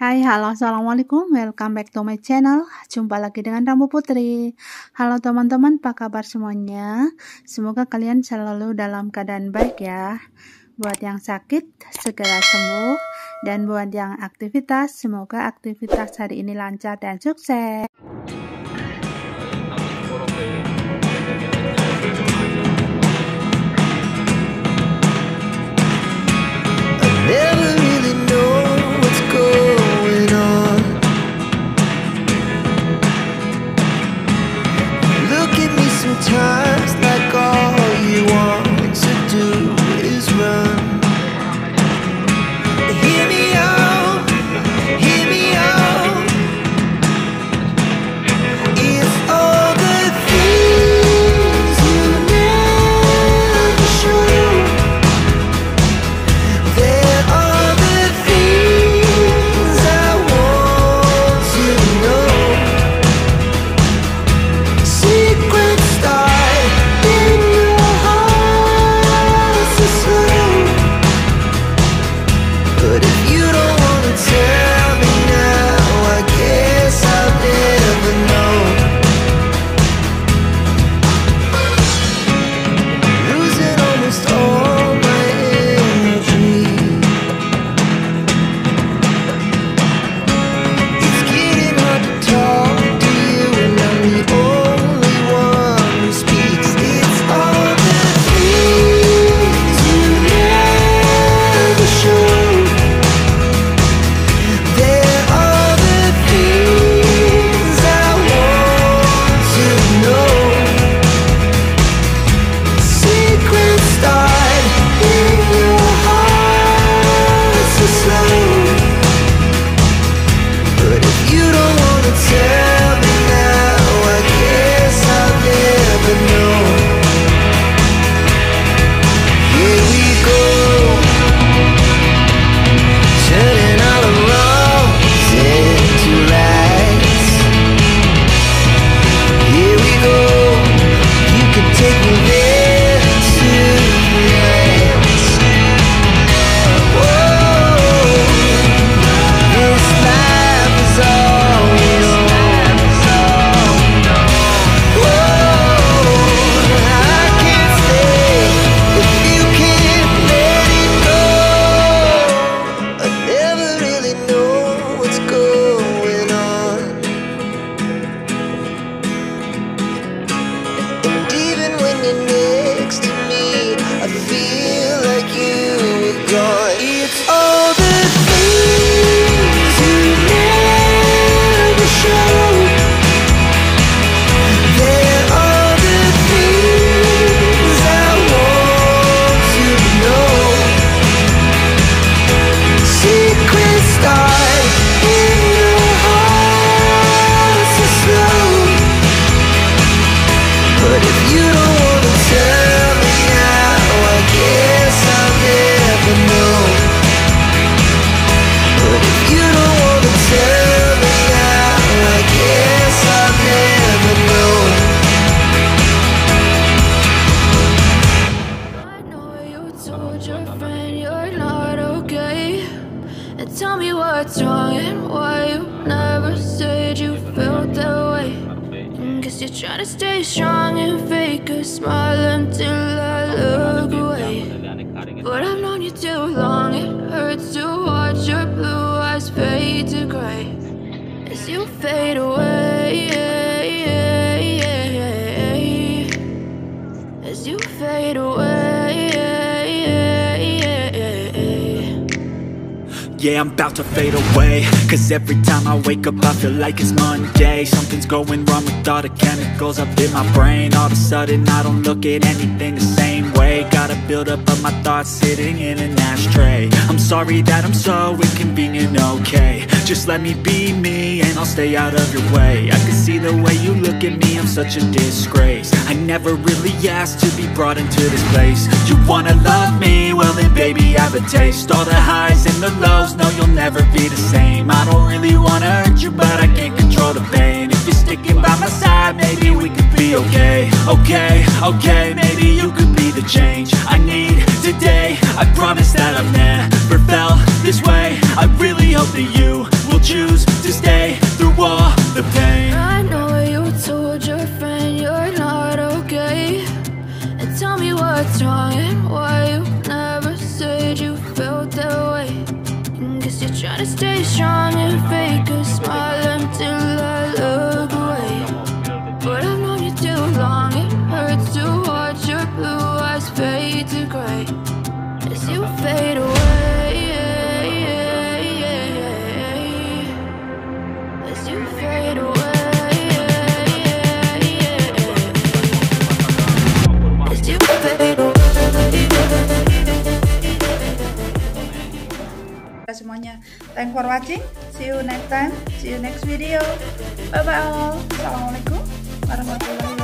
Hai, halo, assalamualaikum, welcome back to my channel. Jumpa lagi dengan Rambu Putri. Halo teman-teman, apa kabar semuanya? Semoga kalian selalu dalam keadaan baik ya. Buat yang sakit, segera sembuh. Dan buat yang aktivitas, semoga aktivitas hari ini lancar dan sukses. Sometimes like all you want to do is run. Hear me out, hear me out. It's all the things you never show. There are the things I want to know. Secrets tell me what's wrong and why you never said you felt that way. Guess you're trying to stay strong and fake a smile until I look away. But I've known you too long, it hurts to watch your blue eyes fade to gray as you fade away, as you fade away. Yeah, I'm about to fade away, cause every time I wake up I feel like it's Monday. Something's going wrong with all the chemicals up in my brain. All of a sudden I don't look at anything the same way. Got a buildup of my thoughts sitting in an ashtray. I'm sorry that I'm so inconvenient, okay. Just let me be me and I'll stay out of your way. I can see the way you look at me, I'm such a disgrace. I never really asked to be brought into this place. You wanna love me? Well then baby I have a taste. All the highs and the lows, no you'll never be the same. I don't really wanna hurt you but I can't control the pain. If you're sticking by my side, maybe we could be okay. Okay, maybe you could be the change I need today. I promise that I've never felt this way. I really hope that you will choose to stay through all the pain. I know you told your friend you're not okay, and tell me what's wrong and why you never said you felt that way. Guess you're trying to stay strong and fake a smile until I look away. But I've known you too long, it hurts to watch your blue eyes fade to gray as you fade away, as you fade away, as you fade away. Semuanya, thanks for watching, see you next time, see you next video, bye bye all, assalamualaikum warahmatullahi wabarakatuh.